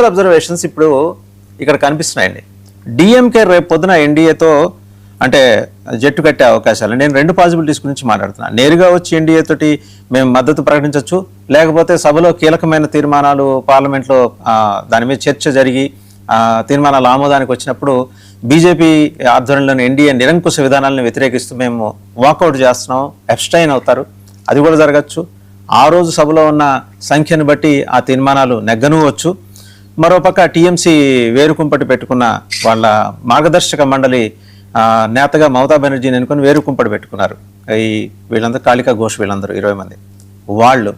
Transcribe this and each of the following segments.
Observations ఇప్పుడు ఇక్కడ కనిపిస్తున్నాయండి. DMK రేపు పొద్దున ఎన్డీఏతో అంటే జట్టు కట్టే అవకాశాలు. నేను రెండు పాసిబిలిటీస్ గురించి మాట్లాడుతున్నాను. నేరుగా వచ్చి ఎన్డీఏ తోటి మేము మద్దతు ప్రకటించవచ్చు, లేకపోతే సభలో కీలకమైన తీర్మానాలు పార్లమెంట్లో దాని మీద చర్చ జరిగి తీర్మానాలు ఆమోదానికి వచ్చినప్పుడు బీజేపీ ఆధ్వర్యంలోని ఎన్డీఏ నిరంకుశ విధానాలను వ్యతిరేకిస్తూ మేము వాకౌట్ చేస్తున్నాం, అబ్స్టైన్ అవుతారు. అది కూడా జరగచ్చు. ఆ రోజు సభలో ఉన్న సంఖ్యను బట్టి ఆ తీర్మానాలు నెగ్గనవచ్చు. మరోపక్క టీఎంసీ వేరుకుంపటి పెట్టుకున్న వాళ్ళ మార్గదర్శక మండలి నేతగా మమతా బెనర్జీని ఎన్నుకొని వేరుకుంపటి పెట్టుకున్నారు. వీళ్ళందరూ కాళికా ఘోష్, వీళ్ళందరూ 20 మంది వాళ్ళు.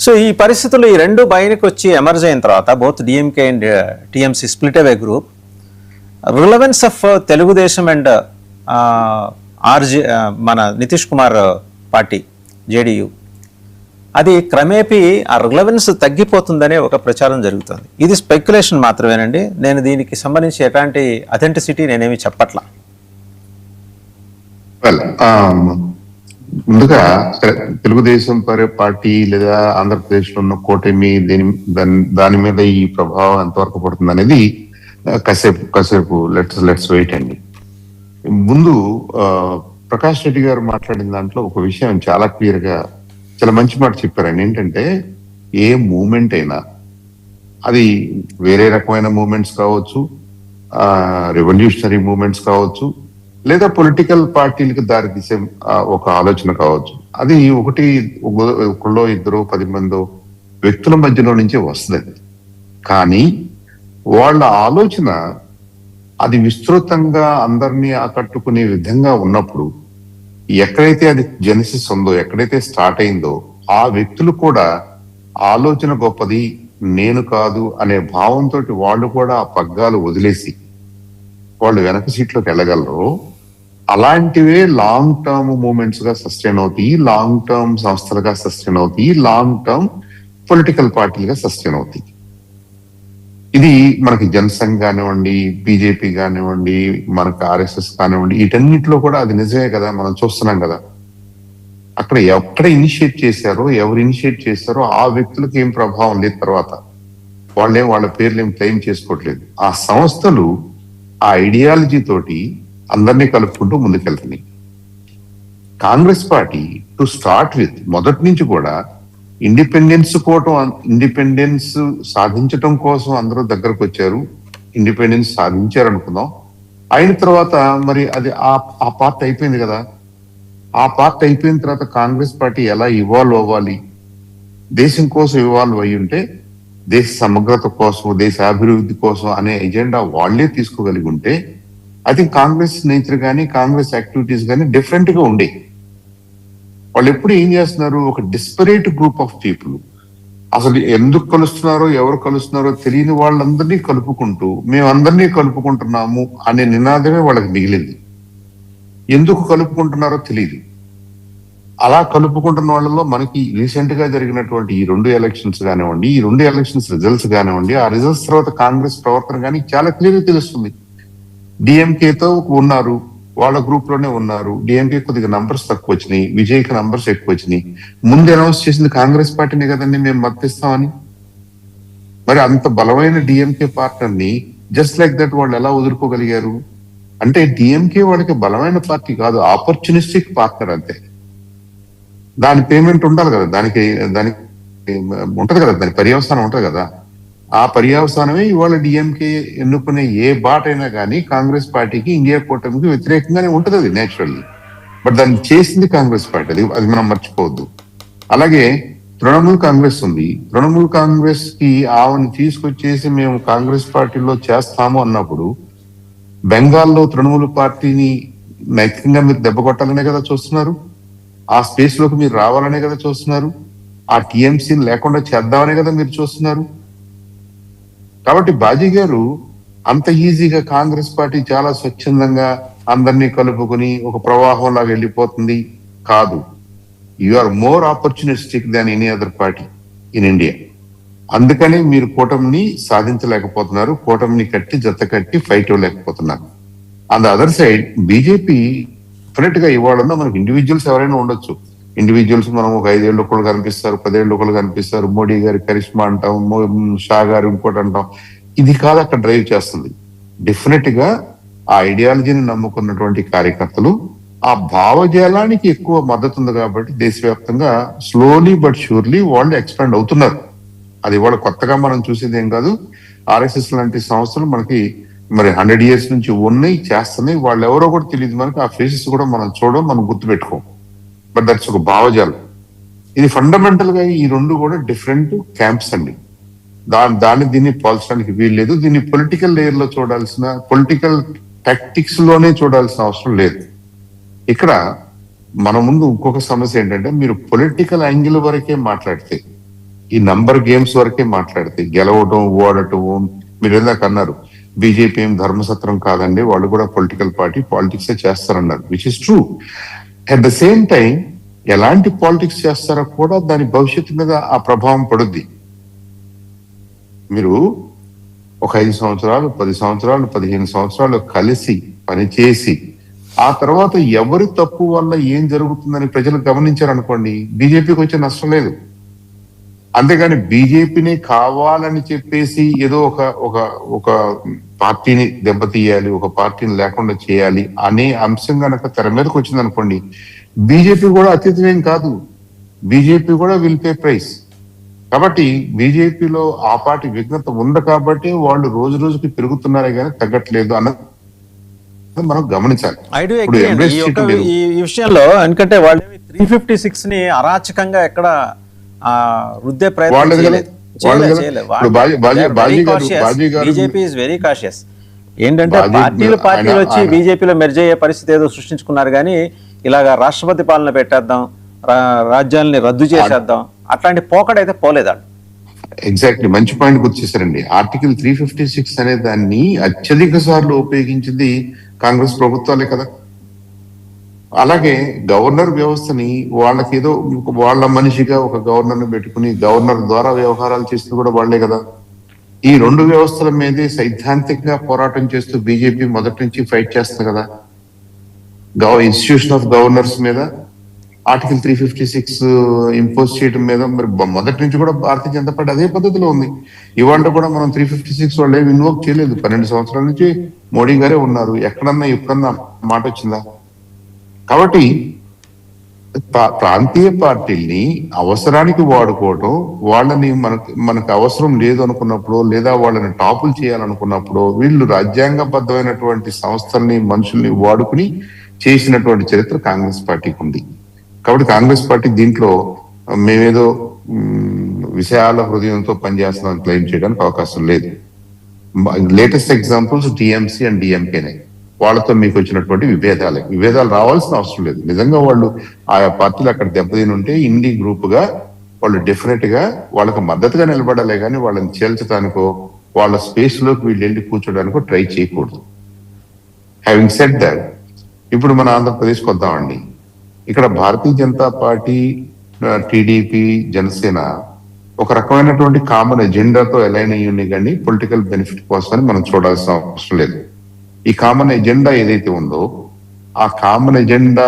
సో ఈ పరిస్థితుల్లో ఈ రెండు బయటకు వచ్చి ఎమర్జ్ అయిన తర్వాత both DMK and TMC split away group, relevance of Telugu Desam and మన నితీష్ కుమార్ పార్టీ జేడీయూ, అది క్రమేపీ ఆ రిలవెన్స్ తగ్గిపోతుందనే ఒక ప్రచారం జరుగుతుంది. ఇది స్పెక్యులేషన్ మాత్రమేనండి. నేను దీనికి సంబంధించి ఎలాంటి అథెంటిసిటీ నేనేమి చెప్పట్లా. ముందుగా తెలుగుదేశం పార్టీ లేదా ఆంధ్రప్రదేశ్ లో ఉన్న కూటమి దాని మీద ఈ ప్రభావం ఎంతవరకు పడుతుంది అనేది కాసేపు లెట్స్ వెయిట్ అండి. ముందు ప్రకాష్ రెడ్డి గారు మాట్లాడిన దాంట్లో ఒక విషయం చాలా క్లియర్ గా చాలా మంచి మాట చెప్పారండి. ఏంటంటే ఏ మూమెంట్ అయినా అది వేరే రకమైన మూమెంట్స్ కావచ్చు, రెవల్యూషనరీ మూమెంట్స్ కావచ్చు, లేదా పొలిటికల్ పార్టీలకు దారితీసే ఒక ఆలోచన కావచ్చు. అది ఒకళ్ళో ఇద్దరు 10 మందో వ్యక్తుల మధ్యలో నుంచే వస్తుంది. కానీ వాళ్ళ ఆలోచన అది విస్తృతంగా అందరినీ ఆకట్టుకునే విధంగా ఉన్నప్పుడు, ఎక్కడైతే అది జెనసిస్ ఉందో, ఎక్కడైతే స్టార్ట్ అయిందో, ఆ వ్యక్తులు కూడా ఆలోచన గొప్పది, నేను కాదు అనే భావంతో వాళ్ళు కూడా ఆ పగ్గాలు వదిలేసి వాళ్ళు వెనక సీట్లోకి వెళ్ళగలరు. అలాంటివే లాంగ్ టర్మ్ మూమెంట్స్ గా సస్టైన్ అవుతాయి, లాంగ్ టర్మ్ సంస్థలుగా సస్టైన్ అవుతాయి, లాంగ్ టర్మ్ పొలిటికల్ పార్టీలుగా సస్టైన్ అవుతాయి. ఇది మనకి జనసంఘ్ కానివ్వండి, బీజేపీ కానివ్వండి, మనకు ఆర్ఎస్ఎస్ కానివ్వండి, వీటన్నిటిలో కూడా అది నిజమే కదా, మనం చూస్తున్నాం కదా. అక్కడ ఎక్కడ ఇనిషియేట్ చేశారో, ఎవరు ఇనిషియేట్ చేశారో ఆ వ్యక్తులకు ఏం ప్రభావం లేదు. తర్వాత వాళ్ళ పేర్లు ఏం క్లెయిమ్ చేసుకోవట్లేదు. ఆ సంస్థలు ఆ ఐడియాలజీ తోటి అందరినీ కలుపుకుంటూ ముందుకెళ్తున్నాయి. Congress party to start with మొదటి నుంచి కూడా ఇండిపెండెన్స్ సాధించటం కోసం అందరూ దగ్గరకు వచ్చారు. ఇండిపెండెన్స్ సాధించారు అనుకుందాం. అయిన తర్వాత మరి అది ఆ పార్ట్ అయిపోయింది కదా. ఆ పార్ట్ అయిపోయిన తర్వాత కాంగ్రెస్ పార్టీ ఎలా ఇవాల్వ్ అవ్వాలి, దేశం కోసం ఇవాల్వ్ అయ్యి ఉంటే, దేశ సమగ్రత కోసం, దేశ అభివృద్ధి కోసం అనే ఎజెండా వాళ్లే తీసుకోగలిగి ఉంటే, ఐ థింక్ కాంగ్రెస్ నేచర్ కానీ కాంగ్రెస్ యాక్టివిటీస్ కానీ డిఫరెంట్ గా ఉండే. వాళ్ళు ఎప్పుడు ఏం చేస్తున్నారు, ఒక డిస్పరేట్ గ్రూప్ ఆఫ్ పీపుల్, అసలు ఎందుకు కలుస్తున్నారో ఎవరు కలుస్తున్నారో తెలియని వాళ్ళందరినీ కలుపుకుంటూ మేమందరినీ కలుపుకుంటున్నాము అనే నినాదమే వాళ్ళకి మిగిలింది. ఎందుకు కలుపుకుంటున్నారో తెలియదు. అలా కలుపుకుంటున్న వాళ్ళలో మనకి రీసెంట్ గా జరిగినటువంటి ఈ 2 ఎలక్షన్స్ కానివ్వండి, ఈ 2 ఎలక్షన్స్ రిజల్ట్స్ కానివ్వండి, ఆ రిజల్ట్స్ తర్వాత కాంగ్రెస్ ప్రవర్తన కానీ చాలా క్లియర్ గా తెలుస్తుంది. డిఎంకేతో ఉన్నారు, వాళ్ళ గ్రూప్ లోనే ఉన్నారు. డిఎంకే కొద్దిగా నంబర్స్ తక్కువ వచ్చినాయి, విజయ్కి నంబర్స్ ఎక్కువ వచ్చినాయి. ముందు అనౌన్స్ చేసింది కాంగ్రెస్ పార్టీనే కదండి మేము మద్దతిస్తామని. మరి అంత బలమైన డిఎంకే పార్ట్నర్ ని జస్ట్ లైక్ దట్ వాళ్ళు ఎలా వదులుకోగలిగారు అంటే, డిఎంకే వాళ్ళకి బలమైన పార్టీ కాదు, ఆపర్చునిస్టిక్ పార్ట్నర్ అంతే. దాని పేమెంట్ ఉండాలి కదా, దానికి ఉంటది కదా, దాని పర్యవసానం ఉంటది కదా. ఆ పర్యవసానమే ఇవాళ డిఎంకే ఎన్నుకునే ఏ బాట అయినా కానీ కాంగ్రెస్ పార్టీకి, ఇండియా కూటమికి వ్యతిరేకంగానే ఉంటది. అది నేచురల్లీ. బట్ దాన్ని చేసింది కాంగ్రెస్ పార్టీ, అది మనం మర్చిపోవద్దు. అలాగే తృణమూల్ కాంగ్రెస్ ఉంది. తృణమూల్ కాంగ్రెస్ కి ఆమెను తీసుకొచ్చేసి మేము కాంగ్రెస్ పార్టీలో చేస్తాము అన్నప్పుడు, బెంగాల్లో తృణమూల్ పార్టీని నైతికంగా మీరు దెబ్బ కొట్టాలనే కదా చూస్తున్నారు, ఆ స్పేస్ లోకి మీరు రావాలనే కదా చూస్తున్నారు, ఆ టీఎంసీని లేకుండా చేద్దామనే కదా మీరు చూస్తున్నారు. కాబట్టి బాజీ గారు అంత ఈజీగా కాంగ్రెస్ పార్టీ చాలా స్వచ్ఛందంగా అందరినీ కలుపుకుని ఒక ప్రవాహం లాగా వెళ్ళిపోతుంది కాదు. You are more opportunistic than any other party in India. అందుకని మీరు కూటమిని సాధించలేకపోతున్నారు, కూటమిని జత కట్టి ఫైట్ ఇవ్వలేకపోతున్నారు. On the other side BJP definite గా ఇవాళ మనకు ఇండివిజువల్స్ ఎవరైనా ఉండొచ్చు, ఇండివిజువల్స్ మనం ఒక 5 ఏళ్ళు ఒకళ్ళు కనిపిస్తారు, 10 ఏళ్ళు ఒకళ్ళు కనిపిస్తారు, మోడీ గారి కరిష్మా అంటాం, షా గారు ఇంకోటి అంటాం. ఇది కాదు అక్కడ డ్రైవ్ చేస్తుంది. డెఫినెట్ గా ఆ ఐడియాలజీని నమ్ముకున్నటువంటి కార్యకర్తలు ఆ భావజాలానికి ఎక్కువ మద్దతు ఉంది కాబట్టి దేశవ్యాప్తంగా స్లోలీ బట్ షూర్లీ వాళ్ళు ఎక్స్పాండ్ అవుతున్నారు. అది వాళ్ళు కొత్తగా మనం చూసేది ఏం కాదు. ఆర్ఎస్ఎస్ లాంటి సంస్థలు మనకి మరి 100 years నుంచి ఉన్నాయి, చేస్తున్నాయి. వాళ్ళు ఎవరో కూడా తెలియదు మనకి. ఆ ఫేసెస్ కూడా మనం చూడడం, మనం గుర్తుపెట్టుకోం. బట్ దట్స్ ఒక భావజాలం. ఇది ఫండమెంటల్ గా ఈ రెండు కూడా డిఫరెంట్ క్యాంప్స్ అండి. దాన్ని దీన్ని పోల్చడానికి వీల్లేదు. దీన్ని పొలిటికల్ లేయర్ లో చూడాల్సిన, పొలిటికల్ టాక్టిక్స్ లోనే చూడాల్సిన అవసరం లేదు. ఇక్కడ మన ముందు ఇంకొక సమస్య ఏంటంటే, మీరు పొలిటికల్ యాంగిల్ వరకే మాట్లాడితే, ఈ నంబర్ గేమ్స్ వరకే మాట్లాడితే, గెలవటం ఓడటం, మీరు ఇందాక అన్నారు బీజేపీ ఏం ధర్మసత్రం కాదండి, వాళ్ళు కూడా పొలిటికల్ పార్టీ, పాలిటిక్స్ చేస్తారన్నారు, which is true. At the same time ఎలాంటి పాలిటిక్స్ చేస్తారో కూడా దాని భవిష్యత్తు మీద ఆ ప్రభావం పడుద్ది. మీరు ఒక 5 సంవత్సరాలు, 10 సంవత్సరాలు, 15 సంవత్సరాలు కలిసి పనిచేసి ఆ తర్వాత ఎవరి తప్పు వల్ల ఏం జరుగుతుందని ప్రజలు గమనించారనుకోండి, బీజేపీకి వచ్చే నష్టం లేదు. అంతేగాని బీజేపీని కావాలని చెప్పేసి ఏదో ఒక పార్టీని దెబ్బతీయాలి, ఒక పార్టీని లేకుండా చేయాలి అనే అంశం కనుక తెర మీదకి వచ్చింది అనుకోండి, బీజేపీ కూడా అతీతమేం కాదు. బీజేపీ కూడా విల్ పే ప్రైస్. కాబట్టి బీజేపీలో ఆ పార్టీ విఘ్నత ఉంది కాబట్టి వాళ్ళు రోజు రోజుకి పెరుగుతున్నారే కానీ తగ్గట్లేదు అన్నది మనం గమనించాలి. ఈ విషయంలో ఎందుకంటే వాళ్ళు 356 ని అరాచకంగా ఎక్కడ రుద్దే ప్రయత్నం చేయలేదు. BJP is very cautious. ఏంటంటే పార్టీలు వచ్చి బీజేపీలో మెర్జ్ అయ్యే పరిస్థితి ఏదో సృష్టించుకున్నారు, కానీ ఇలాగా రాష్ట్రపతి పాలన పెట్టేద్దాం, రాజ్యాలని రద్దు చేసేద్దాం, అట్లాంటి పోకడైతే పోలేదా? ఎగ్జాక్ట్లీ, మంచి పాయింట్ గుర్తు చేశారండి. ఆర్టికల్ 356 అనే దాన్ని అత్యధిక సార్లు ఉపయోగించింది కాంగ్రెస్ ప్రభుత్వాలే కదా. అలాగే గవర్నర్ వ్యవస్థని వాళ్ళకేదో వాళ్ళ మనిషిగా ఒక గవర్నర్ ని పెట్టుకుని గవర్నర్ ద్వారా వ్యవహారాలు చేస్తుంది కూడా వాళ్లే కదా. ఈ రెండు వ్యవస్థల మీదే సైద్ధాంతికంగా పోరాటం చేస్తూ బీజేపీ మొదటి నుంచి ఫైట్ చేస్తుంది కదా. ఇన్స్టిట్యూషన్ ఆఫ్ గవర్నర్స్ మీద ఆర్టికల్ 356 ఇంపోజ్ చేయడం మీద మరి మొదటి నుంచి కూడా భారతీయ జనతా పార్టీ అదే పద్ధతిలో ఉంది. ఇవాళ కూడా మనం 356 వాళ్ళు ఏమి ఇన్వోక్ చేయలేదు. 12 సంవత్సరాల నుంచి మోడీ గారే ఉన్నారు. ఎక్కడన్నా ఎప్పుడన్నా మాట వచ్చిందా? కాబట్టి ప్రాంతీయ పార్టీల్ని అవసరానికి వాడుకోవటం, వాళ్ళని మనకు అవసరం లేదు అనుకున్నప్పుడు, లేదా వాళ్ళని టాపులు చేయాలనుకున్నప్పుడు వీళ్ళు రాజ్యాంగబద్ధమైనటువంటి సంస్థల్ని, మనుషుల్ని వాడుకుని చేసినటువంటి చరిత్ర కాంగ్రెస్ పార్టీకి ఉంది. కాబట్టి కాంగ్రెస్ పార్టీ దీంట్లో మేమేదో విశాల హృదయంతో పనిచేస్తున్నాం క్లెయిమ్ చేయడానికి అవకాశం లేదు. లేటెస్ట్ ఎగ్జాంపుల్స్ టీఎంసీ అండ్ డిఎంకేనే. వాళ్ళతో మీకు వచ్చినటువంటి విభేదాలు రావాల్సిన అవసరం లేదు. నిజంగా వాళ్ళు ఆయా పార్టీలు అక్కడ దెబ్బతిని ఉంటే ఇండి గ్రూప్ గా వాళ్ళు డెఫినెట్ గా వాళ్ళకి మద్దతుగా నిలబడాలే కానీ వాళ్ళని చేల్చడానికో వాళ్ళ స్పేస్ లోకి వీళ్ళు వెళ్ళి కూర్చోడానికో ట్రై చేయకూడదు. హ్యావింగ్ సెడ్ దట్, ఇప్పుడు మన ఆంధ్రప్రదేశ్కి వద్దామండి. ఇక్కడ భారతీయ జనతా పార్టీ, టీడీపీ, జనసేన ఒక రకమైనటువంటి కామన్ ఎజెండాతో అలైన్ అయ్యి ఉన్నాయి, కానీ పొలిటికల్ బెనిఫిట్ కోసమని మనం చూడాల్సిన అవసరం లేదు. ఈ కామన్ ఎజెండా ఏదైతే ఉందో ఆ కామన్ ఎజెండా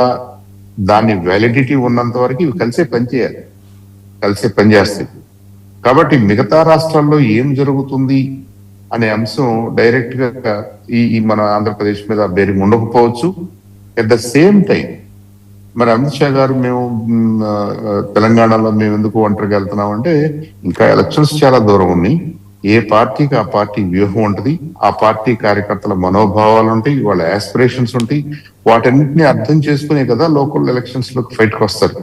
దాని వ్యాలిడిటీ ఉన్నంత వరకు ఇవి కలిసే పనిచేయాలి, కలిసే పనిచేస్తాయి. కాబట్టి మిగతా రాష్ట్రాల్లో ఏం జరుగుతుంది అనే అంశం డైరెక్ట్ గా ఈ మన ఆంధ్రప్రదేశ్ మీద బేరింగ్ ఉండకపోవచ్చు. అట్ ద సేమ్ టైం మరి అమిత్ షా గారు మేము తెలంగాణలో మేము ఎందుకు ఒంటరిగా వెళ్తున్నాం అంటే, ఇంకా ఎలక్షన్స్ చాలా దూరం ఉన్నాయి. ఏ పార్టీకి ఆ పార్టీ వ్యూహం ఉంటుంది, ఆ పార్టీ కార్యకర్తల మనోభావాలు ఉంటాయి, వాళ్ళ ఆస్పిరేషన్స్ ఉంటాయి. వాటన్నిటిని అర్థం చేసుకునే కదా లోకల్ ఎలక్షన్స్ లోకి ఫైట్ కి వస్తారు.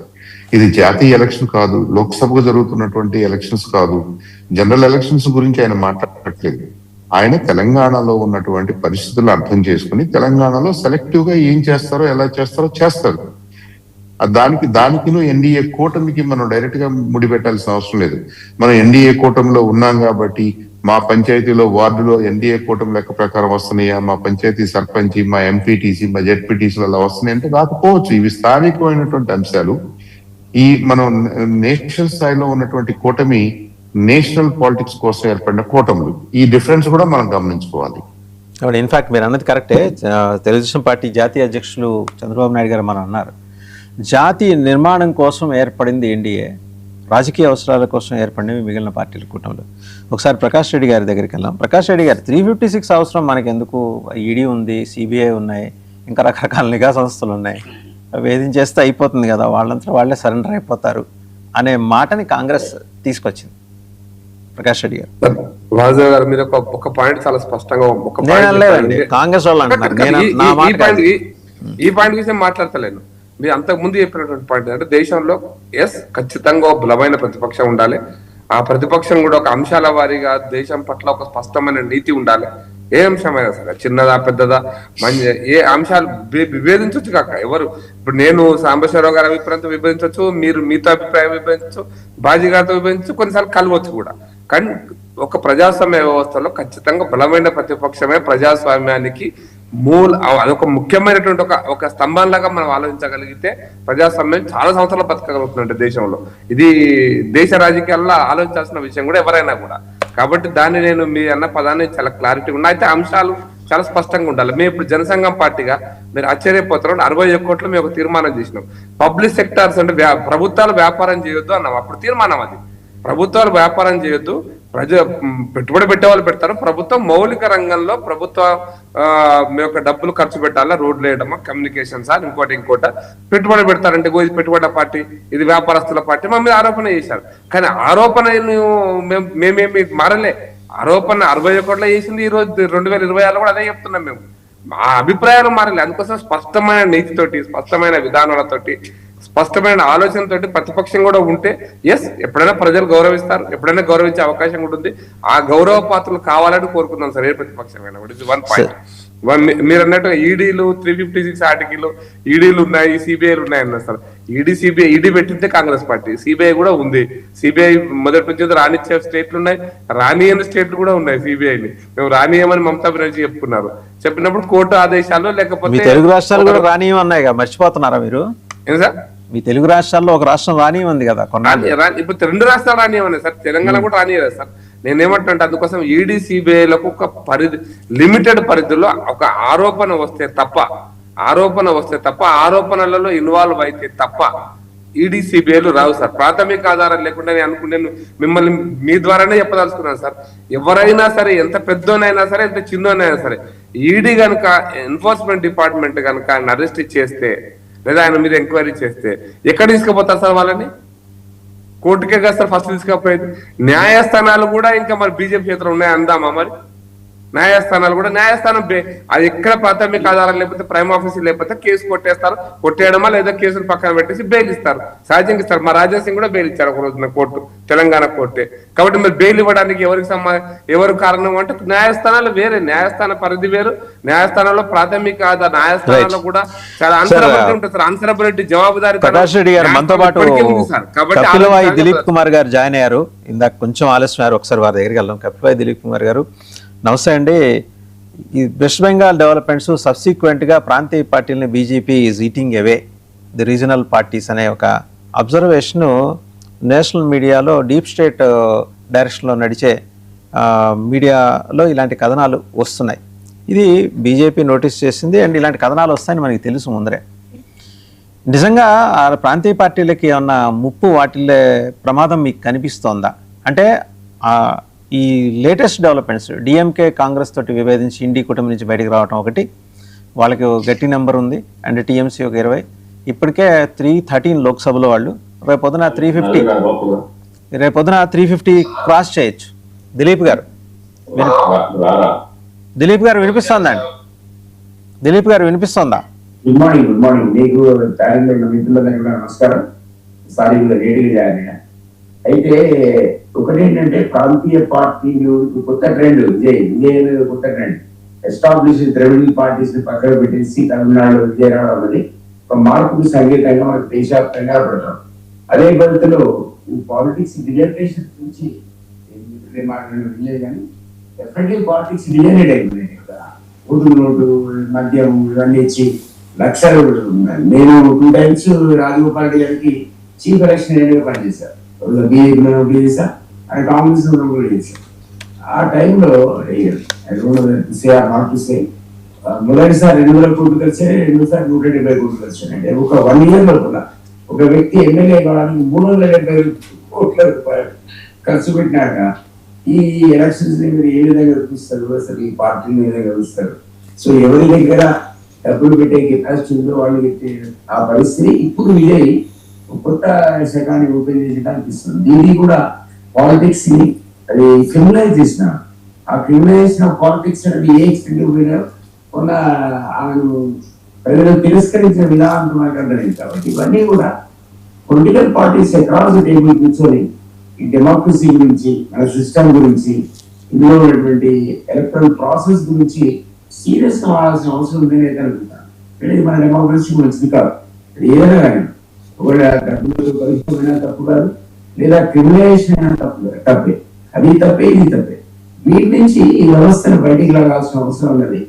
ఇది జాతీయ ఎలక్షన్ కాదు, లోక్సభకు జరుగుతున్నటువంటి ఎలక్షన్స్ కాదు, జనరల్ ఎలక్షన్స్ గురించి ఆయన మాట్లాడట్లేదు. ఆయన తెలంగాణలో ఉన్నటువంటి పరిస్థితులు అర్థం చేసుకుని తెలంగాణలో సెలెక్టివ్ గా ఏం చేస్తారో, ఎలా చేస్తారో చేస్తారు. దానికి ఎన్డీఏ కూటమికి మనం డైరెక్ట్ గా ముడిపెట్టాల్సిన అవసరం లేదు. మనం ఎన్డీఏ కూటమిలో ఉన్నాం కాబట్టి మా పంచాయతీలో, వార్డులో ఎన్డీఏ కూటమి లెక్క ప్రకారం వస్తున్నాయా, మా పంచాయతీ సర్పంచ్, మా ఎంపీటీసీ, మా జెడ్పీటీసీలు అలా వస్తున్నాయి అంటే రాకపోవచ్చు. ఇవి స్థానికమైనటువంటి అంశాలు. ఈ మనం నేషనల్ స్థాయిలో ఉన్నటువంటి కూటమి నేషనల్ పాలిటిక్స్ కోసం ఏర్పడిన కూటములు. ఈ డిఫరెన్స్ కూడా మనం గమనించుకోవాలి. ఇన్ఫాక్ట్ మీరు అన్నది కరెక్టే. తెలుగుదేశం పార్టీ జాతీయ అధ్యక్షులు చంద్రబాబు నాయుడు గారు మనం అన్నారు, జాతి నిర్మాణం కోసం ఏర్పడింది ఎన్డీఏ, రాజకీయ అవసరాల కోసం ఏర్పడినవి మిగిలిన పార్టీల కూటమిలో. ఒకసారి ప్రకాష్ రెడ్డి గారి దగ్గరికి వెళ్దాం. ప్రకాష్ రెడ్డి గారు, 356 అవసరం మనకి ఎందుకు? ఈడీ ఉంది, సిబిఐ ఉన్నాయి, ఇంకా రకరకాల నిఘా సంస్థలు ఉన్నాయి, వేధించేస్తే అయిపోతుంది కదా, వాళ్ళంతా వాళ్ళే సరెండర్ అయిపోతారు అనే మాటని కాంగ్రెస్ తీసుకొచ్చింది. ప్రకాష్ రెడ్డి గారు, వాసుదేవ్ గారు, మీరు ఒక పాయింట్ చాలా స్పష్టంగా కాంగ్రెస్ వాళ్ళు అంటున్నారు. ఈ పాయింట్ విషయం మాట్లాడతలేను. మీరు అంతకు ముందు చెప్పినటువంటి పాయింట్ అంటే దేశంలో ఖచ్చితంగా ఒక బలమైన ప్రతిపక్షం ఉండాలి. ఆ ప్రతిపక్షం కూడా ఒక అంశాల వారీగా దేశం పట్ల ఒక స్పష్టమైన నీతి ఉండాలి. ఏ అంశమైనా సరే, చిన్నదా పెద్దదా, మంచి ఏ అంశాలు విభేదించవచ్చు కాక ఎవరు. ఇప్పుడు నేను సాంబశివరావు గారి అభిప్రాయంతో విభజించవచ్చు, మీరు మీతో అభిప్రాయం విభజించవచ్చు, బాజీ గారితో విభజించవచ్చు, కొన్నిసార్లు కలవచ్చు కూడా. కానీ ఒక ప్రజాస్వామ్య వ్యవస్థలో ఖచ్చితంగా బలమైన ప్రతిపక్షమే ప్రజాస్వామ్యానికి అదొక ముఖ్యమైనటువంటి ఒక స్తంభంలాగా మనం ఆలోచించగలిగితే ప్రజాస్వామ్యం చాలా సంవత్సరాలు బతకగలుగుతుందంటే దేశంలో. ఇది దేశ రాజకీయాల్లో ఆలోచించాల్సిన విషయం కూడా ఎవరైనా కూడా. కాబట్టి దాన్ని నేను మీ అన్న పదాన్ని చాలా క్లారిటీ ఉన్నా. అయితే అంశాలు చాలా స్పష్టంగా ఉండాలి. మేము ఇప్పుడు జనసంఘం పార్టీగా మీరు ఆశ్చర్యపోతారు, 61 కోట్లు మేము ఒక తీర్మానం చేసినాం. పబ్లిక్ సెక్టార్స్ అంటే ప్రభుత్వాలు వ్యాపారం చేయొద్దు అన్నాం. అప్పుడు తీర్మానం అది, ప్రభుత్వాలు వ్యాపారం చేయొద్దు, పెట్టుబడి పెట్టే వాళ్ళు పెడతారు, ప్రభుత్వం మౌలిక రంగంలో ప్రభుత్వ యొక్క డబ్బులు ఖర్చు పెట్టాలా, రోడ్లు వేయడమా, కమ్యూనికేషన్ సార్, ఇంకోటి పెట్టుబడి పెడతారంటే ఇది పెట్టుబడి పార్టీ, ఇది వ్యాపారస్తుల పార్టీ మా మీద ఆరోపణ చేశారు. కానీ ఆరోపణను మేమేమి మారలే. ఆరోపణ 61 కోట్ల చేసింది, ఈ రోజు 2026 కూడా అదే చెప్తున్నాం మేము. మా అభిప్రాయాలు మారలే. అందుకోసం స్పష్టమైన నీతితోటి, స్పష్టమైన విధానాలతోటి, స్పష్టమైన ఆలోచనతోటి ప్రతిపక్షం కూడా ఉంటే ఎప్పుడైనా ప్రజలు గౌరవిస్తారు, ఎప్పుడైనా గౌరవించే అవకాశం ఉంటుంది. ఆ గౌరవ పాత్రలు కావాలని కోరుకుందాం సార్, ఏ ప్రతిపక్షమైనా. ఇది 1 పాయింట్. మీరు అన్నట్టుగా ఈడీలు, 356 ఆర్టికల్ ఈడీలు ఉన్నాయి, సిబిఐలు ఉన్నాయి అన్నారు సార్. ఈడీ పెట్టిందే కాంగ్రెస్ పార్టీ, సిబిఐ కూడా ఉంది. సిబిఐ మొదటి నుంచి రానిచ్చే స్టేట్లు ఉన్నాయి, రానియని స్టేట్లు కూడా ఉన్నాయి. సిబిఐని మేము రానియమని మమతా బెనర్జీ చెప్పినప్పుడు కోర్టు ఆదేశాలు లేకపోతే తెలుగు రాష్ట్రాలు కూడా రానియం అన్నాయి కదా, మర్చిపోతున్నారా మీరు? ఏం సార్, మీ తెలుగు రాష్ట్రాల్లో ఒక రాష్ట్రం రానివ్వంది కదా ఇప్పుడు 2 రాష్ట్రాలు రానివ్వలేదు సార్, తెలంగాణ కూడా రానియలేదు సార్. నేనేమంటే అందుకోసం ఈడీ సిబిఐలకు ఒక పరిధి, లిమిటెడ్ పరిధిలో ఒక ఆరోపణ వస్తే తప్ప, ఆరోపణలలో ఇన్వాల్వ్ అయితే తప్ప ఈడీ సిబిఐలు రావు సార్. ప్రాథమిక ఆధారం లేకుండా నేను మిమ్మల్ని మీ ద్వారానే చెప్పదలుచుకున్నాను సార్. ఎవరైనా సరే, ఎంత పెద్దోనైనా సరే, ఎంత చిన్నోనైనా సరే, ఈడీ కనుక, ఎన్ఫోర్స్మెంట్ డిపార్ట్మెంట్ కనుక ఆయన అరెస్ట్ చేస్తే లేదా ఆయన మీద ఎంక్వైరీ చేస్తే ఎక్కడ తీసుకుపోతారు సార్? వాళ్ళని కోర్టుకే కదా సార్ ఫస్ట్ తీసుకపోయేది. న్యాయస్థానాలు కూడా ఇంకా మరి బీజేపీ చేతులు ఉన్నాయి అందామా? మరి న్యాయస్థానాలు కూడా, న్యాయస్థానం అది ఎక్కడ ప్రాథమిక ఆధారం లేకపోతే, ప్రైమ్ ఆఫీసర్ లేకపోతే కేసు కొట్టేయడమా లేదా కేసులు పక్కన పెట్టేసి బెయిల్ ఇస్తారు, సహజంగా ఇస్తారు. మా రాజాసింగ్ కూడా బెయిల్ ఇచ్చారు ఒక రోజున కోర్టు, తెలంగాణ కోర్టే. కాబట్టి మరి బెయిల్ ఇవ్వడానికి ఎవరు కారణం అంటే న్యాయస్థానాలు వేరే, న్యాయస్థాన పరిధి వేరు. న్యాయస్థానంలో ప్రాథమిక ఆధార, న్యాయస్థానాల్లో కూడా చాలా ఆన్సరబిలిటీ ఉంటుంది సార్. ఆన్సరబిలిటీ, జవాబుదారీ. ప్రకాష్ రెడ్డి గారు మనతో పాటు దిలీప్ కుమార్ గారు జాయిన్ అయ్యారు. ఇందాక కొంచెం ఆలస్యం అయ్యారు, ఒకసారి వారి దగ్గరికి వెళ్దాం. కపిలవాయి దిలీప్ కుమార్ గారు, నమస్తే అండి. ఈ వెస్ట్ బెంగాల్ డెవలప్మెంట్స్ సబ్సిక్వెంట్గా ప్రాంతీయ పార్టీలని BJP is eating away the regional parties అనే ఒక అబ్జర్వేషను నేషనల్ మీడియాలో, డీప్ స్టేట్ డైరెక్షన్లో నడిచే మీడియాలో ఇలాంటి కథనాలు వస్తున్నాయి. ఇది బీజేపీ నోటీస్ చేసింది అండ్ ఇలాంటి కథనాలు వస్తాయని మనకి తెలుసు ముందరే. నిజంగా ఆ ప్రాంతీయ పార్టీలకి ఏమన్నా ముప్పు, వాటిల్లే ప్రమాదం మీకు కనిపిస్తోందా? అంటే ఈ లేటెస్ట్ డెవలప్మెంట్స్, డిఎంకే కాంగ్రెస్ తోటి విభేదించి ఇండి కుటుంబం నుంచి బయటకు రావడం ఒకటి, వాళ్ళకి గట్టి నెంబర్ ఉంది, అండ్ టీఎంసీ ఒక 20, ఇప్పటికే 313 లోక్సభలో వాళ్ళు. రేపొద్దున 350 క్రాస్ చేయొచ్చు. దిలీప్ గారు వినిపిస్తోందా? దిలీప్ గారు వినిపిస్తోందా? గుడ్ మార్నింగ్ మీకు మిత్రులందరికీ కూడా నమస్కారం. సారీ అయితే ఒకటేంటంటే ప్రాంతీయ పార్టీలు కొత్త ట్రెండ్, విజయ్ కొత్త ట్రెండ్. ఎస్టాబ్లిష్ రెవెన్యూ పార్టీస్ ని పక్కన పెట్టేసి తమిళనాడు విజయ్ రావడం అనేది ఒక మార్పుకు సంకేతంగా మనకు దేశవ్యాప్తంగా పడతాం. అదే పద్ధతిలో పాలిటిక్స్ డిజనరేషన్ నుంచి కానీ డెఫినెట్లీ పాలిటిక్స్ డిజనరేట్ అయిపోయినాయి కదా. ఓటు నోటు, మద్యం ఇవన్నీ ఇచ్చి లక్షలు. నేను 2 times రాజగోపాల్ రెడ్డి గారికి చీఫ్ ఎలక్షన్ ఏజెంట్గా పనిచేశారు. బీజేపీ చేశా, ఆయన కాంగ్రెస్ కూడా చేశారు. ఆ టైంలో మొదటిసారి 200 కోట్లు ఖర్చు, రెండోసారి 170 కోట్లు ఖర్చు. అంటే ఒక 1 year లోపల ఒక వ్యక్తి ఎమ్మెల్యే కావడానికి 370 కోట్ల రూపాయలు ఖర్చు పెట్టినాక ఈ ఎలక్షన్స్ మీరు ఏ విధంగా చూస్తారు, అసలు ఈ పార్టీని ఏ విధంగా చూస్తారు? సో ఎవరి దగ్గర డబ్బులు పెట్టే కెపాసిటీ ఉందో వాళ్ళు పెట్టే ఆ పరిస్థితి ఇప్పుడు విజయ్ కొత్త శకాన్ని ఓపెన్ చేసి అనిపిస్తుంది. దీన్ని కూడా పాలిటిక్స్ ని అది క్రిమినలైజ్ చేసిన, ఆ క్రిమినలైజేషన్ ఆఫ్ పాలిటిక్స్ అనేది ఏ ఎక్స్టెంట్ పోయినా కొన్న ఆయన ప్రజలు తిరస్కరించిన విధానం మనకు అర్థమైంది. కాబట్టి ఇవన్నీ కూడా political parties across the table కూర్చొని ఈ డెమోక్రసీ గురించి, మన సిస్టమ్ గురించి, ఇందులో ఉన్నటువంటి ఎలక్ట్రల్ ప్రాసెస్ గురించి సీరియస్ గా వాడాల్సిన అవసరం ఉందని అయితే అనుకుంటాను. ఇది మన డెమోక్రసీ మంచిది కాదు. ఏదైనా కానీ ఒకవేళ డబ్బులు పరిస్థితి తప్పు కాదు, లేదా క్రిమినలైజేషన్ అయినా తప్పే. అది తప్పే, ఇది తప్పే. వీటి నుంచి ఈ వ్యవస్థను బయటికి లాగాల్సిన అవసరం ఉన్నది.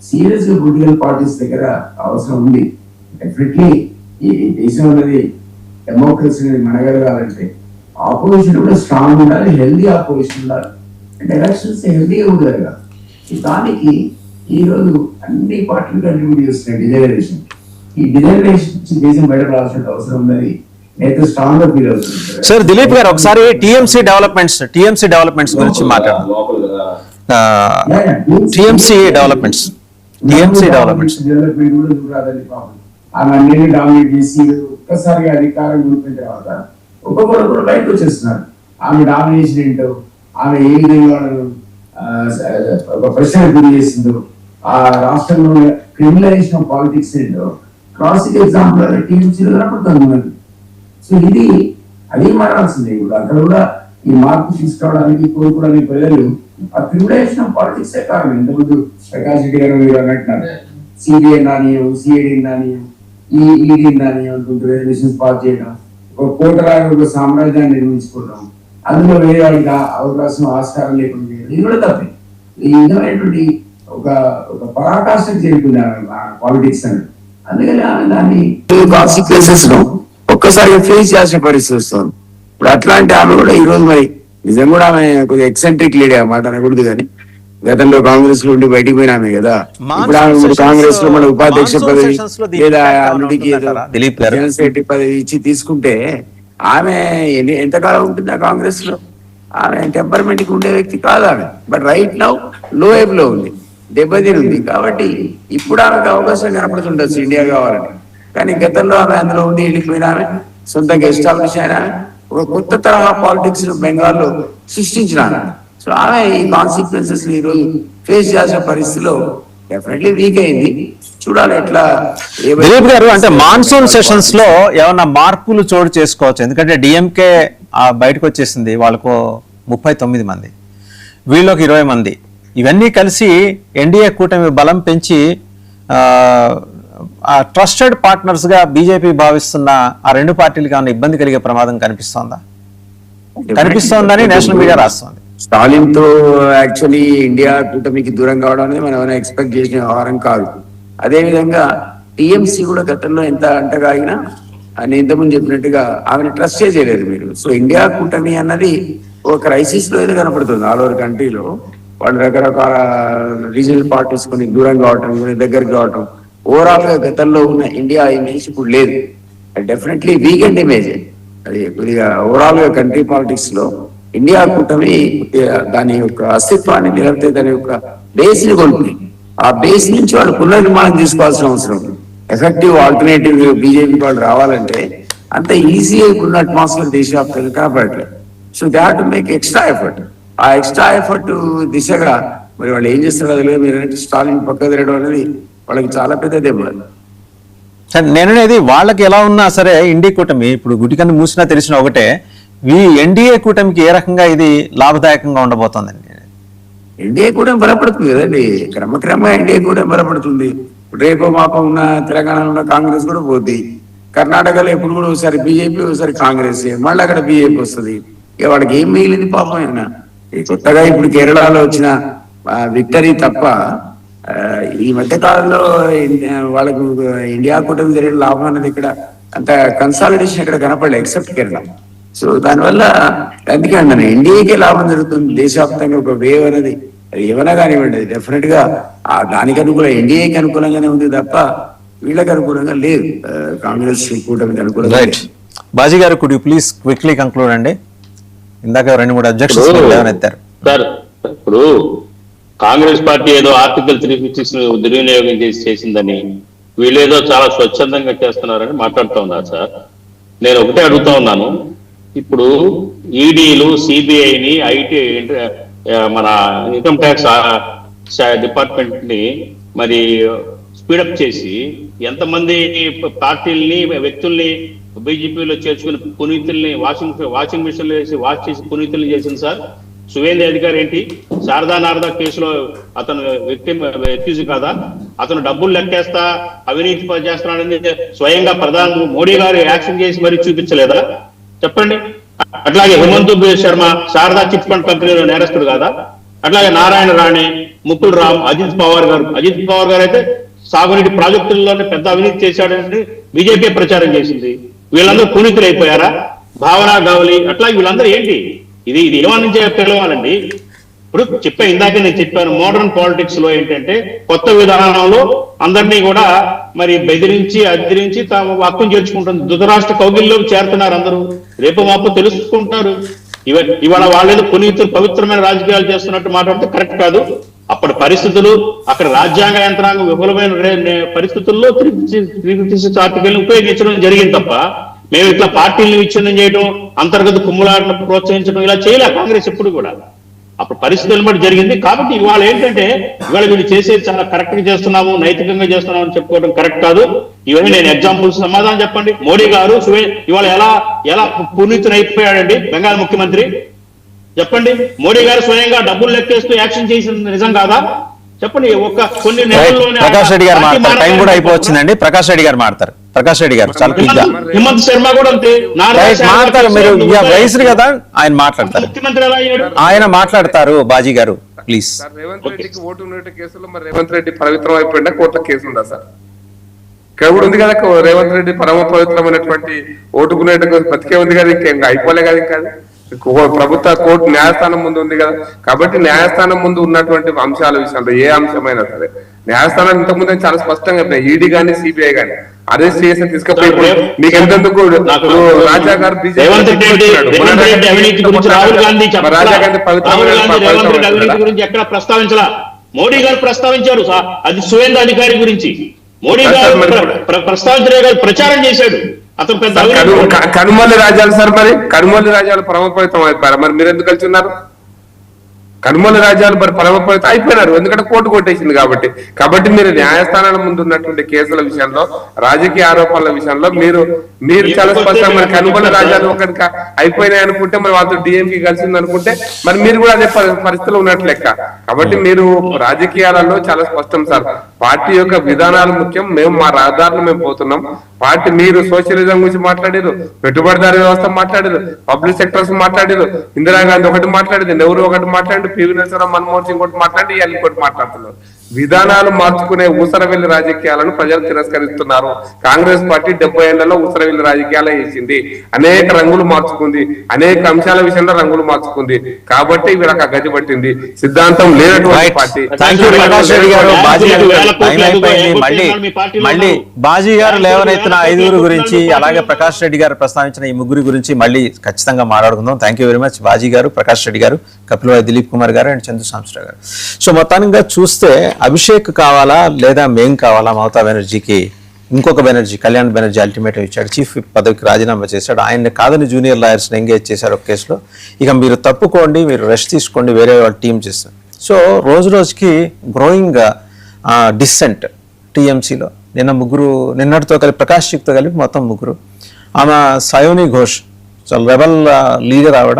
సీరియస్ గా పొలిటికల్ పార్టీస్ దగ్గర అవసరం ఉంది. డెఫినెట్లీ ఈ దేశం అనేది డెమోక్రసీ మనగలగాలంటే ఆపోజిషన్ కూడా స్ట్రాంగ్ ఉండాలి, హెల్దీ ఆపోజిషన్ ఉండాలి. అంటే ఎలక్షన్స్ హెల్దీగా కూడా జరగాలి. దానికి ఈ రోజు అన్ని పార్టీలు కంట్రిబ్యూట్ చేస్తున్నాయి డిజైనరేషన్. ఈ డిజైనరేషన్ నుంచి దేశం బయట రావాల్సిన అవసరం ఉందని నేనైతే స్ట్రాంగ్ గా ఫీల్ అవుతుంది. సార్ దిలీప్ గారు, ఒకసారి టీఎంసీ డెవలప్మెంట్స్ గురించి మాట్లాడారు. డెవలప్మెంట్ కూడా చూడాలని పాపం ఆమె అన్ని డామినేట్ చేసి ఒక్కసారిగా అధికారం చూపిన తర్వాత ఒక్కొక్కరు కూడా బయటకు వచ్చేస్తున్నారు. ఆమె డామినేషన్ ఏంటో, ఆమె ఏ విధంగా ఒక ప్రశ్న గురి చేసిందో, ఆ రాష్ట్రంలో క్రిమినలైజేషన్ ఆఫ్ పాలిటిక్స్ ఏంటో క్లాసిక్ ఎగ్జాంపుల్ టీఎంసీలో కనపడుతుంది మనకి. సో ఇది అది మారాల్సిందే. ఇప్పుడు అక్కడ కూడా ఈ మార్పు తీసుకురావడానికి కోరుకోవడానికి ప్రజలు ఆ క్రిమినలైజేషన్ ఆఫ్ పాలిటిక్స్ కారణం. ఇంతకుముందు ప్రకాష్ రెడ్డి గారు మీరు అన్నట్టున్నారు, సిబిఐ నానియం, సిఐడి నానియం, ఈడీ నానియం అనుకుంటూ రెజల్యూషన్స్ పాస్ చేయడం, ఒక కోటలాగా ఒక సామ్రాజ్యాన్ని నిర్మించుకోవడం, అందులో వేరే వాళ్ళకి అవకాశం ఆస్కారం లేకుండా చేయడం, ఇది కూడా తప్పే. ఈ విధమైనటువంటి ఒక పరాకాష్ఠకు చేరుకుంది పాలిటిక్స్ అని. అందుకని ఆమె దాన్ని కాన్సిక్వెన్సెస్ ఒక్కసారిగా ఫేస్ చేసిన పరిస్థితి వస్తుంది. ఇప్పుడు అట్లాంటి ఆమె కూడా ఈ రోజు మరి నిజం కూడా ఆమె కొద్దిగా ఎక్సెంట్రిక్ లేడీ మాట అనకూడదు, కానీ గతంలో కాంగ్రెస్ లో ఉండి బయటికి పోయినామే కదా. ఇప్పుడు ఆమె కాంగ్రెస్ లో మన ఉపాధ్యక్ష పదవి లేదా అల్లుడికి జనరల్ సెక్రటరీ పదవి ఇచ్చి తీసుకుంటే ఆమె ఎంతకాలం ఉంటుంది ఆ కాంగ్రెస్ లో? ఆమె టెంపర్మెంట్ కి ఉండే వ్యక్తి కాదు ఆమె. బట్ రైట్ నౌ లో ఏబ్ లో ఉంది, దెబ్బతిని ఉంది. కాబట్టి ఇప్పుడు ఆమెకు అవకాశం కనపడుతుండొచ్చు ఇండియా కావాలని. కానీ గతంలో ఆమె అందులో ఉండి వెళ్ళిపోయిన ఆమె సొంతంగా ఎస్టాబ్లిష్ అయిన ఒక కొత్త తరహా పాలిటిక్స్ బెంగాల్లో సృష్టించిన. సో ఆమె ఈ కాన్సిక్వెన్సెస్ ఈ రోజు ఫేస్ చేయాల్సిన పరిస్థితిలో డెఫినెట్లీ వీక్ అయింది. చూడాలి ఎట్లా. దిలీప్ గారు, అంటే మాన్సూన్ సెషన్స్ లో ఏమన్నా మార్పులు చోటు చేసుకోవచ్చు? ఎందుకంటే డిఎంకే బయటకు వచ్చేసింది, వాళ్ళకు 39 మంది, వీళ్ళకి 20 మంది. ఇవన్నీ కలిసి ఎన్డీఏ కూటమి బలం పెంచి ట్రస్టెడ్ పార్ట్నర్స్ గా బీజేపీ భావిస్తున్న ఆ రెండు పార్టీలకు ఏమైనా ఇబ్బంది కలిగే ప్రమాదం కనిపిస్తోందని నేషనల్ మీడియా రాస్తోంది. స్టాలిన్ తో యాక్చువల్లీ ఇండియా కూటమికి దూరం కావడం అనేది మనం ఏమైనా ఎక్స్పెక్ట్ చేసిన వ్యవహారం కాదు. అదే విధంగా టీఎంసీ కూడా గతంలో ఎంత అంటగాగినా అని ఇంతకుముందు చెప్పినట్టుగా ఆమెను ట్రస్ట్ చేయలేదు మీరు. సో ఇండియా కూటమి అన్నది ఒక క్రైసిస్ లో ఏదో కనపడుతుంది ఆల్ ఓవర్ కంట్రీలో. వాళ్ళు రకరకాల రీజనల్ పార్టీస్ కొన్ని దూరం కావటం, కొన్ని దగ్గరికి కావటం, ఓవరాల్ గా గతంలో ఉన్న ఇండియా ఇమేజ్ ఇప్పుడు లేదు. డెఫినెట్లీ వీకెండ్ ఇమేజ్ అది. కొద్దిగా ఓవరాల్ గా కంట్రీ పాలిటిక్స్ లో ఇండియా కూటమి దాని యొక్క అస్తిత్వాన్ని నిలబెడితే దాని యొక్క బేస్ ని కొనుక్కుని ఆ బేస్ నుంచి వాళ్ళు పునర్నిర్మాణం తీసుకోవాల్సిన అవసరం. ఎఫెక్టివ్ ఆల్టర్నేటివ్ బీజేపీ వాళ్ళు రావాలంటే అంత ఈజీ ఉన్న అట్మాస్ఫియర్ దేశవ్యాప్తంగా కనపడట్లేదు. So they have to make extra effort. ఆ ఎక్స్ట్రా ఎఫర్ట్ దిశగా మరి వాళ్ళు ఏం చేస్తారు అది మీరు స్టాలిన్ పక్క తిరగడం అనేది వాళ్ళకి చాలా పెద్ద దెబ్బ. నేననేది వాళ్ళకి ఎలా ఉన్నా సరే ఇండియా కూటమి ఇప్పుడు గుడికన్ను మూసినా తెలిసిన ఒకటే, ఎన్డీఏ కూటమికి ఏ రకంగా ఇది లాభదాయకంగా ఉండబోతోందండి? ఎన్డీఏ కూడా బలపడుతుంది కదండి, క్రమక్రమంగా ఎన్డీఏ కూడా బలపడుతుంది. రేపో మాపం ఉన్న తెలంగాణలో ఉన్న కాంగ్రెస్ కూడా పోద్ది. కర్ణాటకలో ఎప్పుడు కూడా ఒకసారి బీజేపీ ఒకసారి కాంగ్రెస్, మళ్ళీ అక్కడ బీజేపీ వస్తుంది. ఇక వాడికి ఏం మిగిలింది పాపం అయినా. కొత్తగా ఇప్పుడు కేరళలో వచ్చిన విక్టరీ తప్ప ఈ మధ్య కాలంలో వాళ్ళకు ఇండియా కూటమి జరిగిన లాభం అనేది ఇక్కడ అంత కన్సాలిడేషన్ ఇక్కడ కనపడలేదు ఎక్సెప్ట్ కేరళ. సో దానివల్ల అందుకే అన్నాను ఎన్డీఏకే లాభం జరుగుతుంది. దేశవ్యాప్తంగా ఒక వేవ్ అనేది ఏమైనా కానివ్వండి, డెఫినెట్ గా దానికి అనుకూలంగా ఎన్డీఏకి అనుకూలంగానే ఉంది తప్ప వీళ్ళకి అనుకూలంగా లేదు, కాంగ్రెస్ కూటమికి అనుకూలంగా రైట్. లేదు. బాజీ గారు, could you please quickly conclude అండి? ఇందాక 2-3 అబ్జెక్షన్స్ లేవనెత్తారు. సార్, ఇప్పుడు కాంగ్రెస్ పార్టీ ఏదో ఆర్టికల్ 356 దుర్వినియోగం చేసిందని, వీళ్ళేదో చాలా స్వచ్ఛందంగా చేస్తున్నారని మాట్లాడుతూ ఉన్నారు సార్. నేను ఒకటే అడుగుతా ఉన్నాను, ఇప్పుడు ఈడీలు, సిబిఐని, ఐటీ, మన ఇన్కమ్ ట్యాక్స్ డిపార్ట్మెంట్ ని మరి స్పీడప్ చేసి ఎంతమంది పార్టీల్ని, వ్యక్తుల్ని బీజేపీలో చేర్చుకుని పునీతుల్ని వాషింగ్ మిషన్ లో వేసి వాష్ చేసి పునీతుల్ని చేసింది సార్. సువేంద్ర అధికారి ఏంటి, శారదా కేసులో అతను ఎక్యూజ్ కాదా? అతను డబ్బులు లెక్కేస్తా అవినీతి చేస్తున్నాడని స్వయంగా ప్రధాని మోడీ గారు యాక్షన్ చేసి మరీ చూపించలేదా? చెప్పండి. అట్లాగే హేమంత్ శర్మ శారదా చిట్ ఫండ్ కంపెనీలో నేరస్తుడు కాదా? అట్లాగే నారాయణ రాణే, ముకుల్ రామ్, అజిత్ పవార్ గారు అయితే సాగునీటి ప్రాజెక్టుల్లోనే పెద్ద అవినీతి చేశాడని బీజేపీ ప్రచారం చేసింది. వీళ్ళందరూ పునీతులు అయిపోయారా? భావన గావలి, అట్లా వీళ్ళందరూ ఏంటి? ఇది ఏమని తెలవాలండి. ఇప్పుడు ఇందాక నేను చెప్పాను, మోడర్న్ పాలిటిక్స్ లో ఏంటంటే కొత్త విధానంలో అందరినీ కూడా మరి బెదిరించి అదిరించి తాము హక్కును చేర్చుకుంటుంది. ధృతరాష్ట్ర కౌగిల్లోకి చేరుతున్నారు అందరూ. రేపు మాపు తెలుసుకుంటారు. ఇవాళ వాళ్ళేదో పునీతులు పవిత్రమైన రాజకీయాలు చేస్తున్నట్టు మాట్లాడితే కరెక్ట్ కాదు. అప్పటి పరిస్థితులు, అక్కడ రాజ్యాంగ యంత్రాంగం విఫలమైన పరిస్థితుల్లో 356 ఆర్టికల్ని ఉపయోగించడం జరిగింది తప్ప మేము ఇట్లా పార్టీలను విచ్ఛిన్నం చేయడం, అంతర్గత కుమ్ములాటను ప్రోత్సహించడం ఇలా చేయలే కాంగ్రెస్ ఎప్పుడు కూడా. అప్పుడు పరిస్థితులను బట్టి జరిగింది. కాబట్టి ఇవాళ ఏంటంటే ఇవాళ వీళ్ళు చేసేది చాలా కరెక్ట్ గా చేస్తున్నాము, నైతికంగా చేస్తున్నాము అని చెప్పుకోవడం కరెక్ట్ కాదు. ఇవన్నీ నేను ఎగ్జాంపుల్స్ సమాధానం చెప్పండి. మోడీ గారు ఇవాళ ఎలా పునీతుని అయిపోయాడండి బెంగాల్ ముఖ్యమంత్రి? చెప్పండి. మోడీ గారు స్వయంగా డబ్బులు లెక్కేస్తూ యాక్షన్ చేసింది నిజం కాదా? చెప్పండి. కొన్ని నెలల్లోనే ప్రకాష్ రెడ్డి గారు మాట్లాడతారు. టైం కూడా అయిపోవచ్చిందండి. ప్రకాష్ రెడ్డి గారు మాట్లాడతారు. ప్రకాష్ రెడ్డి గారు చాలా క్విక్ గా. హిమంత్ శర్మ కూడా అంతే మాట్లాడతారు. మీరు వయసు కదా, ఆయన మాట్లాడతారు. ముఖ్యమంత్రి ఎలా అయ్యాడు? ఆయన మాట్లాడతారు. బాజీ గారు ప్లీజ్. రేవంత్ రెడ్డికి ఓటు ఉన్నట్టు కేసులో మరి రేవంత్ రెడ్డి పవిత్రం అయిపోయిందా? కోర్టులో కేసు ఉందా సార్? ఇక్కడ కూడా ఉంది కదా, రేవంత్ రెడ్డి పరమ పవిత్రమైనటువంటి ఓటుకునేట్టు బతికే ఉంది కదా, ఇంకా అయిపోలే కదా. ఇంకా ప్రభుత్వ కోర్టు న్యాయస్థానం ముందు ఉంది కదా. కాబట్టి న్యాయస్థానం ముందు ఉన్నటువంటి అంశాల విషయంలో ఏ అంశమైనా సరే న్యాయస్థానం ఇంతకుముందే చాలా స్పష్టంగా చెప్పినాయి. ఈడీ గానీ సిబిఐ గానీ అరెస్ట్ చేసి తీసుకుపోయి మీకు ఎంతెందుకు రాజా గారు రాజా గాంధీ పవిత్రమైన గురించి ఎక్కడ ప్రస్తావించలా. మోడీ గారు ప్రస్తావించారు. అది సువేంద్ర అధికారి గురించి మోడీ గారు ప్రస్తావించలే కాదు, ప్రచారం చేశాడు. అతను పెద్ద కనుమల్లి రాజాలు సార్, మరి కనుమల్లి రాజాలు పరమపవిత్రం అయిపోయారు. మరి మీరు ఎందుకు కలిసి ఉన్నారు? కనుమల్లి రాజ్యాలు మరి పరమపవిత్రం అయిపోయినారు, ఎందుకంటే కోర్టు కొట్టేసింది కాబట్టి మీరు న్యాయస్థానాల ముందు ఉన్నటువంటి కేసుల విషయంలో, రాజకీయ ఆరోపణల విషయంలో మీరు చాలా స్పష్టంగా మరి కనుమల్లి రాజ్యాలు ఒకరికి అయిపోయినాయి అనుకుంటే, మరి వాళ్ళతో డిఎంకి కలిసింది అనుకుంటే మరి మీరు కూడా అదే పరిస్థితిలో ఉన్నట్లు లెక్క. కాబట్టి మీరు రాజకీయాలలో చాలా స్పష్టం సార్. పార్టీ యొక్క విధానాలు ముఖ్యం. మా రహదారులు మేము పోతున్నాం. పార్టీ మీరు సోషలిజం గురించి మాట్లాడారు, పెట్టుబడిదారీ వ్యవస్థ మాట్లాడారు, పబ్లిక్ సెక్టర్స్ మాట్లాడారు, ఇందిరాగాంధీ ఒకటి మాట్లాడింది, నెహ్రూ ఒకటి మాట్లాడి, పివి నరసింహరావు, మన్మోహన్ సింగ్ ఒకటి మాట్లాడి, ఇవాళ ఇంకోటి మాట్లాడుతున్నారు. విధానాలు మార్చుకునే ఊసరవెల్లి రాజకీయాలను ప్రజలు తిరస్కరిస్తున్నారు. కాంగ్రెస్ పార్టీ 70 ఏళ్లలో ఊసరవెల్లి రాజకీయాలు చేసింది. అనేక రంగులు మార్చుకుంది, అనేక అంశాల విషయంలో రంగులు మార్చుకుంది. కాబట్టి వీళ్ళకి గతి పట్టింది. సిద్ధాంతం లేనటువంటి పార్టీ. మళ్ళీ బాజీ గారు లేవనెత్తిన 5 గురించి, అలాగే ప్రకాష్ రెడ్డి గారు ప్రస్తావించిన ఈ 3 గురించి మళ్ళీ ఖచ్చితంగా మాట్లాడుకుందాం. Thank you very much Baji గారు, ప్రకాష్ రెడ్డి గారు, కపిలవాయి దిలీప్ కుమార్ గారు అండ్ చంద్ర సాంస్ట్రా గారు. సో మొత్తానికి చూస్తే అభిషేక్ కావాలా లేదా మేం కావాలా? మమతా బెనర్జీకి ఇంకొక బెనర్జీ, కళ్యాణ్ బెనర్జీ అల్టిమేటం ఇచ్చాడు. చీఫ్ విప్ పదవికి రాజీనామా చేశాడు. ఆయన కాదని జూనియర్ లాయర్స్ని ఎంగేజ్ చేశారు ఒక కేసులో. ఇక మీరు తప్పుకోండి, మీరు రెస్ట్ తీసుకోండి, వేరే వాళ్ళు టీం చేస్తారు. సో రోజు రోజుకి గ్రోయింగ్ డిస్సెంట్ టీఎంసీలో. నిన్నటితో కలిపి ప్రకాష్ చిక్తో కలిపి మొత్తం 3. ఆమె సయోని ఘోష్, చాలా రెబల్ లీడర్ ఆవిడ.